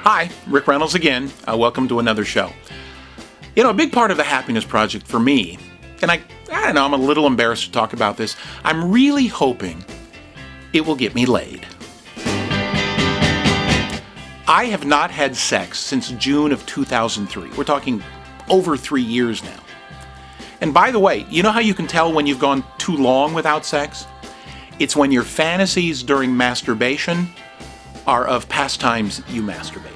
Hi, Rick Reynolds again. Welcome to another show. You know, a big part of the Happiness Project for me, and I don't know, I'm a little embarrassed to talk about this, I'm really hoping it will get me laid. I have not had sex since June of 2003. We're talking over 3 years now. And by the way, you know how you can tell when you've gone too long without sex? It's when your fantasies during masturbation are of pastimes you masturbated.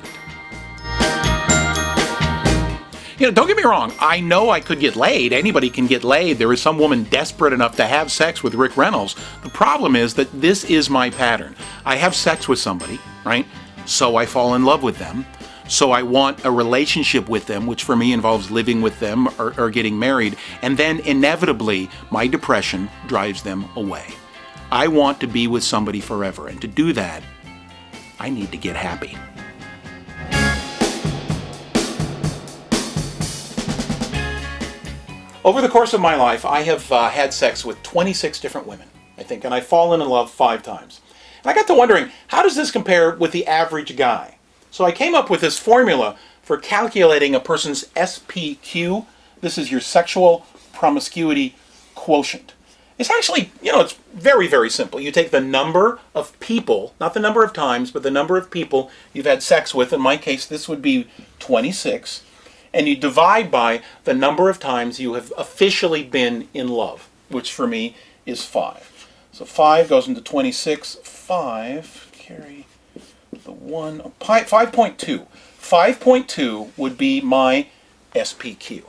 You know, don't get me wrong, I know I could get laid. Anybody can get laid. There is some woman desperate enough to have sex with Rick Reynolds. The problem is that this is my pattern. I have sex with somebody, right? So I fall in love with them. So I want a relationship with them, which for me involves living with them or getting married. And then inevitably, my depression drives them away. I want to be with somebody forever. And to do that, I need to get happy. Over the course of my life, I have had sex with 26 different women, I think, and I've fallen in love 5 times. And I got to wondering, how does this compare with the average guy? So I came up with this formula for calculating a person's SPQ. This is your sexual promiscuity quotient. It's actually, it's very, very simple. You take the number of people, not the number of times, but the number of people you've had sex with. In my case, this would be 26. And you divide by the number of times you have officially been in love, which for me is 5. So 5 goes into 26. 5, carry the 1, 5.2. 5.2 would be my SPQ.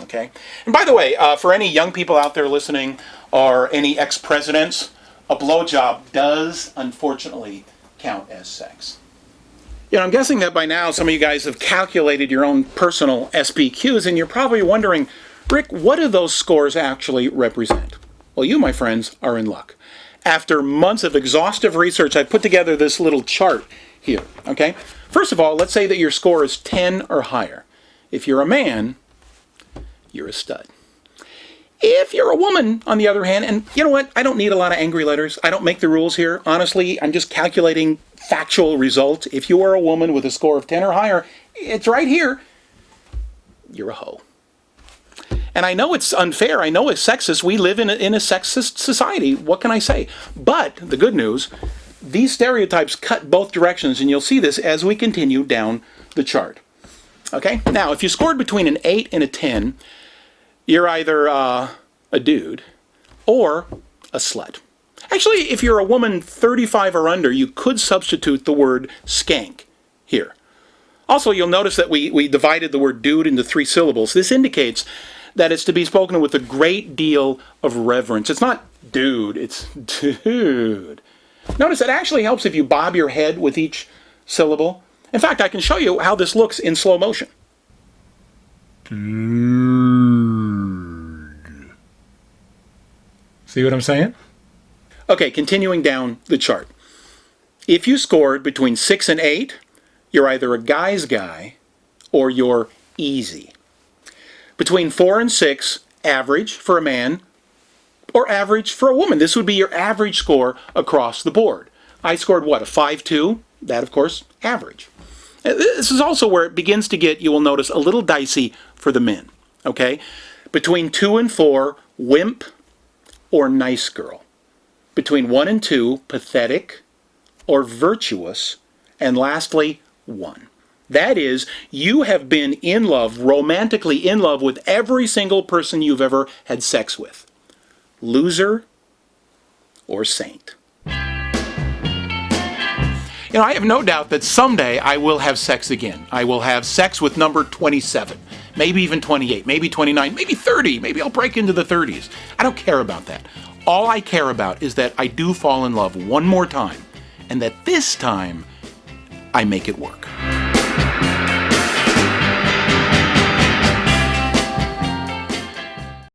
Okay? And by the way, for any young people out there listening, or any ex-presidents, a blowjob does, unfortunately, count as sex. I'm guessing that by now some of you guys have calculated your own personal SPQs, and you're probably wondering, Rick, what do those scores actually represent? Well, you, my friends, are in luck. After months of exhaustive research, I've put together this little chart here, okay? First of all, let's say that your score is 10 or higher. If you're a man, you're a stud. If you're a woman, on the other hand, and you know what? I don't need a lot of angry letters. I don't make the rules here. Honestly, I'm just calculating factual results. If you are a woman with a score of 10 or higher, it's right here. You're a hoe. And I know it's unfair. I know it's sexist. We live in a sexist society. What can I say? But the good news, these stereotypes cut both directions, and you'll see this as we continue down the chart. Okay? Now, if you scored between an 8 and a 10, you're either a dude or a slut. Actually, if you're a woman 35 or under, you could substitute the word skank here. Also, you'll notice that we divided the word dude into 3 syllables. This indicates that it's to be spoken with a great deal of reverence. It's not dude, it's dude. Notice it actually helps if you bob your head with each syllable. In fact, I can show you how this looks in slow motion. See what I'm saying? Okay, continuing down the chart. If you scored between 6 and 8, you're either a guy's guy or you're easy. Between 4 and 6, average for a man or average for a woman. This would be your average score across the board. I scored what, a 5.2? That, of course, average. This is also where it begins to get, you will notice, a little dicey for the men. Okay? Between 2 and 4, wimp or nice girl. Between 1 and 2, pathetic or virtuous. And lastly, 1. That is, you have been in love, romantically in love with every single person you've ever had sex with. Loser or saint. I have no doubt that someday I will have sex again. I will have sex with number 27, maybe even 28, maybe 29, maybe 30. Maybe I'll break into the 30s. I don't care about that. All I care about is that I do fall in love one more time, and that this time I make it work.